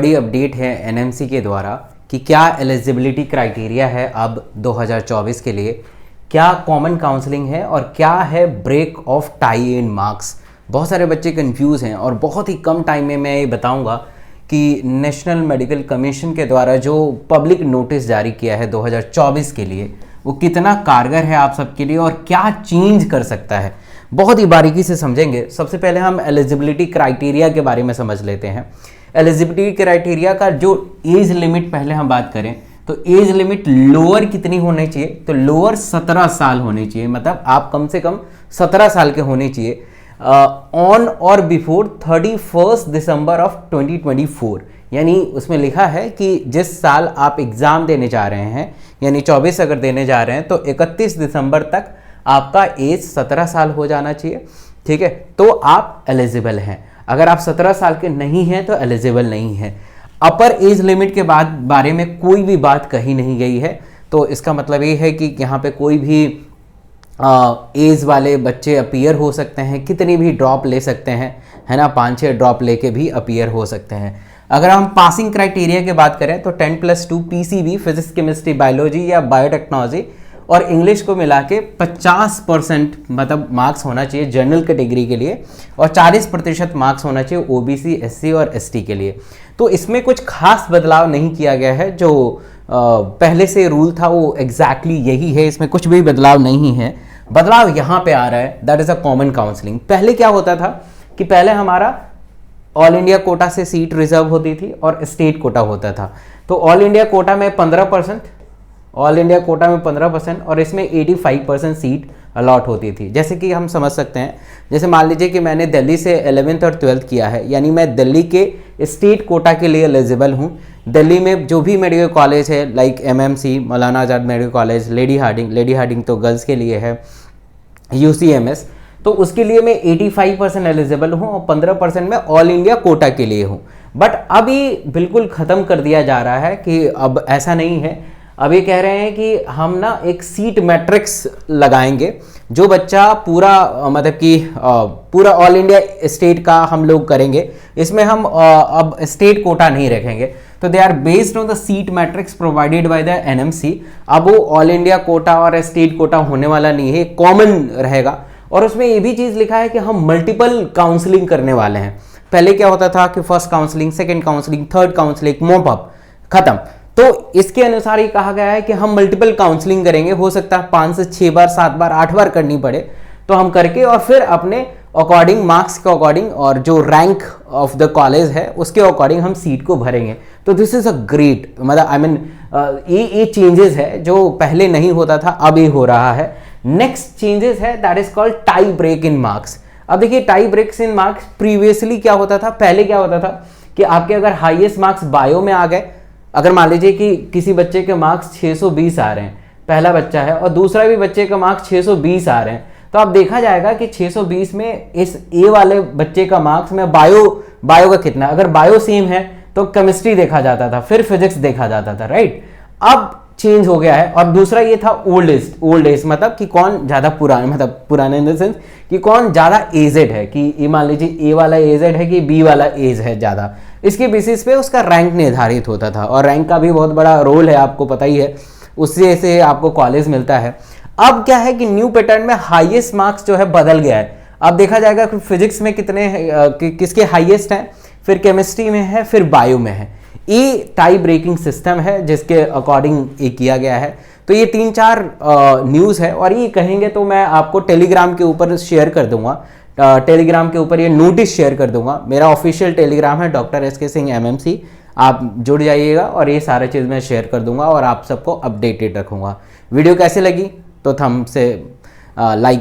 बड़ी अपडेट है एनएमसी के द्वारा कि क्या एलिजिबिलिटी क्राइटेरिया है अब 2024 के लिए, क्या कॉमन काउंसलिंग है और क्या है break of tie in marks. बहुत सारे बच्चे कंफ्यूज हैं और बहुत ही कम टाइम में मैं ये बताऊंगा कि नेशनल मेडिकल कमीशन के द्वारा जो पब्लिक नोटिस जारी किया है 2024 के लिए वो कितना कारगर है आप सबके लिए और क्या चेंज कर सकता है, बहुत ही बारीकी से समझेंगे। सबसे पहले हम एलिजिबिलिटी क्राइटेरिया के बारे में समझ लेते हैं। एलिजिबिलिटी क्राइटेरिया का जो एज लिमिट पहले हम बात करें तो एज लिमिट लोअर कितनी होनी चाहिए, तो लोअर 17 साल होनी चाहिए, मतलब आप कम से कम 17 साल के होने चाहिए ऑन और बिफोर 31 दिसंबर ऑफ 2024। यानी उसमें लिखा है कि जिस साल आप एग्ज़ाम देने जा रहे हैं, यानी 24 अगर देने जा रहे हैं तो 31 दिसंबर तक आपका एज 17 साल हो जाना चाहिए, ठीक है, तो आप एलिजिबल हैं। अगर आप 17 साल के नहीं हैं तो एलिजिबल नहीं हैं। अपर एज लिमिट के बारे में कोई भी बात कही नहीं गई है, तो इसका मतलब ये है कि यहाँ पे कोई भी एज वाले बच्चे अपीयर हो सकते हैं, कितनी भी ड्रॉप ले सकते हैं, है ना, 5-6 ड्रॉप लेके भी अपीयर हो सकते हैं। अगर हम पासिंग क्राइटेरिया की बात करें तो 10+2 पीसीबी फिजिक्स केमिस्ट्री बायोलॉजी या बायोटेक्नोलॉजी और इंग्लिश को मिला के 50% मतलब मार्क्स होना चाहिए जनरल कैटेगरी के लिए और 40% मार्क्स होना चाहिए ओबीसी, एससी और एसटी के लिए। तो इसमें कुछ खास बदलाव नहीं किया गया है, जो पहले से रूल था वो एग्जैक्टली यही है, इसमें कुछ भी बदलाव नहीं है। बदलाव यहाँ पे आ रहा है, that is a common counselling. पहले क्या होता था कि पहले हमारा ऑल इंडिया कोटा से सीट रिजर्व होती थी और स्टेट कोटा होता था। तो ऑल इंडिया कोटा में 15%, ऑल इंडिया कोटा में 15% और इसमें 85% सीट अलॉट होती थी। जैसे कि हम समझ सकते हैं, जैसे मान लीजिए कि मैंने दिल्ली से 11th और 12th किया है, यानी मैं दिल्ली के स्टेट कोटा के लिए एलिजिबल हूँ। दिल्ली में जो भी मेडिकल कॉलेज है लाइक एमएमसी, मौलाना आज़ाद मेडिकल कॉलेज, लेडी हार्डिंग तो गर्ल्स के लिए है, यूसीएमएस, तो उसके लिए मैं 85% एलिजिबल हूँ और 15% मैं ऑल इंडिया कोटा के लिए हूँ। बट अभी बिल्कुल ख़त्म कर दिया जा रहा है कि अब ऐसा नहीं है। अब ये कह रहे हैं कि हम ना एक सीट मैट्रिक्स लगाएंगे, जो बच्चा पूरा मतलब कि पूरा ऑल इंडिया स्टेट का हम लोग करेंगे, इसमें हम अब स्टेट कोटा नहीं रखेंगे। तो they are based on the seat matrix provided by the NMC. अब वो ऑल इंडिया कोटा और स्टेट कोटा होने वाला नहीं है, कॉमन रहेगा। और उसमें ये भी चीज़ लिखा है कि हम मल्टीपल काउंसलिंग करने वाले हैं। पहले क्या होता था कि first counselling, second counselling, third counselling, mop up, खत्म। तो इसके अनुसार ये कहा गया है कि हम मल्टीपल काउंसलिंग करेंगे, हो सकता है 5 से 6 बार, 7 बार, 8 बार करनी पड़े, तो हम करके और फिर अपने अकॉर्डिंग मार्क्स के अकॉर्डिंग और जो रैंक ऑफ द कॉलेज है उसके अकॉर्डिंग हम सीट को भरेंगे। तो दिस इज अ ग्रेट, मतलब आई मीन ये चेंजेस है जो पहले नहीं होता था, अब ये हो रहा है। नेक्स्ट चेंजेस है that is called tie break in marks. अब देखिए tie breaks in marks previously क्या होता था, पहले क्या होता था कि आपके अगर हाईएस्ट मार्क्स बायो में आ गए, अगर मान लीजिए कि किसी बच्चे के मार्क्स 620 आ रहे हैं, पहला बच्चा है और दूसरा भी बच्चे का मार्क्स 620 आ रहे हैं, तो अब देखा जाएगा कि 620 में इस ए वाले बच्चे का मार्क्स में बायो का कितना, अगर बायो सेम है तो केमिस्ट्री देखा जाता था, फिर फिजिक्स देखा जाता था, राइट। अब चेंज हो गया है। और दूसरा ये था ओल्ड एज, मतलब कि कौन ज़्यादा पुराने, मतलब पुराने इन द सेंस कि कौन ज़्यादा एजेड है, कि ये मान लीजिए ए वाला एजेड है कि बी वाला एज है ज़्यादा, इसके बेसिस पे उसका रैंक निर्धारित होता था। और रैंक का भी बहुत बड़ा रोल है, आपको पता ही है, उससे से आपको कॉलेज मिलता है। अब क्या है कि न्यू पैटर्न में हाईएस्ट मार्क्स जो है बदल गया है। अब देखा जाएगा कि फिजिक्स में कितने किसके हाईएस्ट हैं, फिर केमिस्ट्री में है, फिर बायो में है। ये टाई ब्रेकिंग सिस्टम है जिसके अकॉर्डिंग ये किया गया है। तो ये 3-4 न्यूज़ है और ये कहेंगे तो मैं आपको टेलीग्राम के ऊपर शेयर कर दूंगा, टेलीग्राम के ऊपर ये नोटिस शेयर कर दूंगा। मेरा ऑफिशियल टेलीग्राम है डॉक्टर एस के सिंह एमएमसी, आप जुड़ जाइएगा और ये सारा चीज़ मैं शेयर कर दूंगा और आप सबको अपडेटेड रखूंगा। वीडियो कैसे लगी तो थंब से लाइक